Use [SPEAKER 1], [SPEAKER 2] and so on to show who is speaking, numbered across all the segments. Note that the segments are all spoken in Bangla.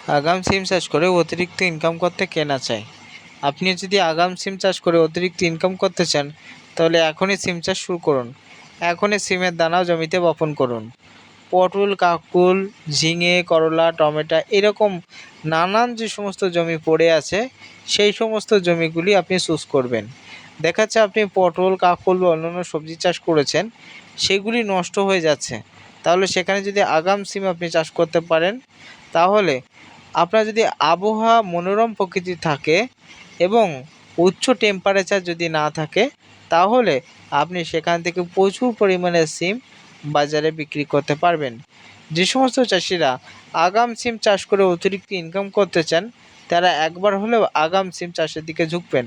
[SPEAKER 1] আগাম সিম চাষ করে অতিরিক্ত ইনকাম করতে কে না চায়। আপনি যদি আগাম সিম চাষ করে অতিরিক্ত ইনকাম করতে চান তাহলে এখনই সিম চাষ শুরু করুন। এখনই সিমের দানাও জমিতে বপন করুন। পটল, কাকুল, ঝিঙে, করলা, টমেটো এরকম নানান যে সমস্ত জমি পড়ে আছে সেই সমস্ত জমিগুলি আপনি চুজ করবেন। দেখা যাচ্ছে আপনি পটল, কাকুল বা অন্যান্য সবজি চাষ করেছেন, সেগুলি নষ্ট হয়ে যাচ্ছে। তাহলে সেখানে যদি আগাম সিম আপনি চাষ করতে পারেন, তাহলে আপনার যদি আবহাওয়া মনোরম প্রকৃতি থাকে এবং উচ্চ টেম্পারেচার যদি না থাকে, তাহলে আপনি সেখান থেকে প্রচুর পরিমাণে সিম বাজারে বিক্রি করতে পারবেন। যে সমস্ত চাষিরা আগাম সিম চাষ করে অতিরিক্ত ইনকাম করতে চান, তারা একবার হলেও আগাম সিম চাষের দিকে ঝুঁকবেন।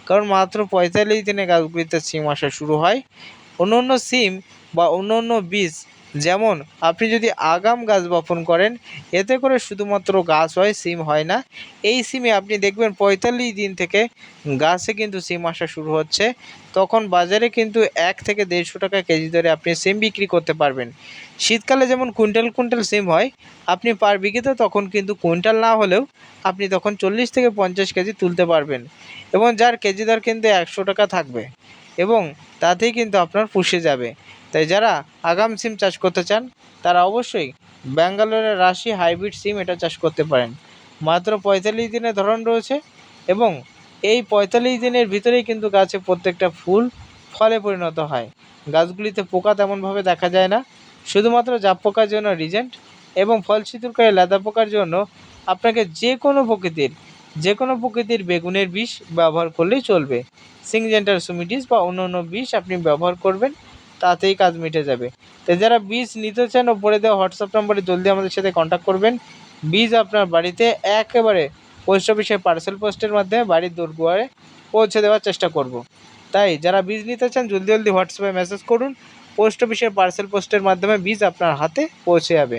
[SPEAKER 1] কারণ মাত্র ৪৫ দিনে গাছগুলিতে সিম আসা শুরু হয়। অন্য সিম বা অন্য বীজ, যেমন আপনি যদি আগাম গাছ বপন করেন, এতে করে শুধুমাত্র গাছ হয়, সিম হয় না। এই সিমে আপনি দেখবেন ৪৫ দিন থেকে গাছে কিন্তু সিম আসা শুরু হচ্ছে। তখন বাজারে কিন্তু ১ থেকে ১৫০ টাকা কেজি দরে আপনি সিম বিক্রি করতে পারবেন। শীতকালে যেমন কুইন্টাল কুইন্টাল সিম হয়, আপনি পার বিঘেতে তখন কিন্তু কুইন্টাল না হলেও আপনি তখন ৪০ থেকে ৫০ কেজি তুলতে পারবেন, এবং যার কেজি দর কিন্তু ১০০ টাকা থাকবে, এবং তাতেই কিন্তু আপনার পুষে যাবে। তাই যারা আগাম সিম চাষ করতে চান তারা অবশ্যই ব্যাঙ্গালোরের রাশি হাইব্রিড সিম এটা চাষ করতে পারেন। মাত্র ৪৫ দিনের ধরন রয়েছে, এবং এই ৪৫ দিনের ভিতরেই কিন্তু গাছে প্রত্যেকটা ফুল ফলে পরিণত হয়। গাছগুলিতে পোকা তেমনভাবে দেখা যায় না, শুধুমাত্র জাপ পোকার জন্য রিজেন্ট এবং ফল ছিদ্রকারী লেদা পোকার জন্য আপনাকে যে কোনো প্রকৃতির বেগুনের বিষ ব্যবহার করলেই চলবে। সিংজেন্টার সুমিডিস বা অন্য বিষ আপনি ব্যবহার করবেন, তাতেই কাজ মিটে যাবে। তাই যারা বীজ নিতে চান, ওপরে দেওয়া হোয়াটসঅ্যাপ নম্বরে জলদি আমাদের সাথে কন্ট্যাক্ট করবেন। বীজ আপনার বাড়িতে একেবারে পোস্ট অফিসের পার্সেল পোস্টের মাধ্যমে বাড়ির দোরগোড়ায় পৌঁছে দেওয়ার চেষ্টা করব। তাই যারা বীজ নিতে চান জলদি হোয়াটসঅ্যাপে মেসেজ করুন। পোস্ট অফিসের পার্সেল পোস্টের মাধ্যমে বীজ আপনার হাতে পৌঁছে যাবে।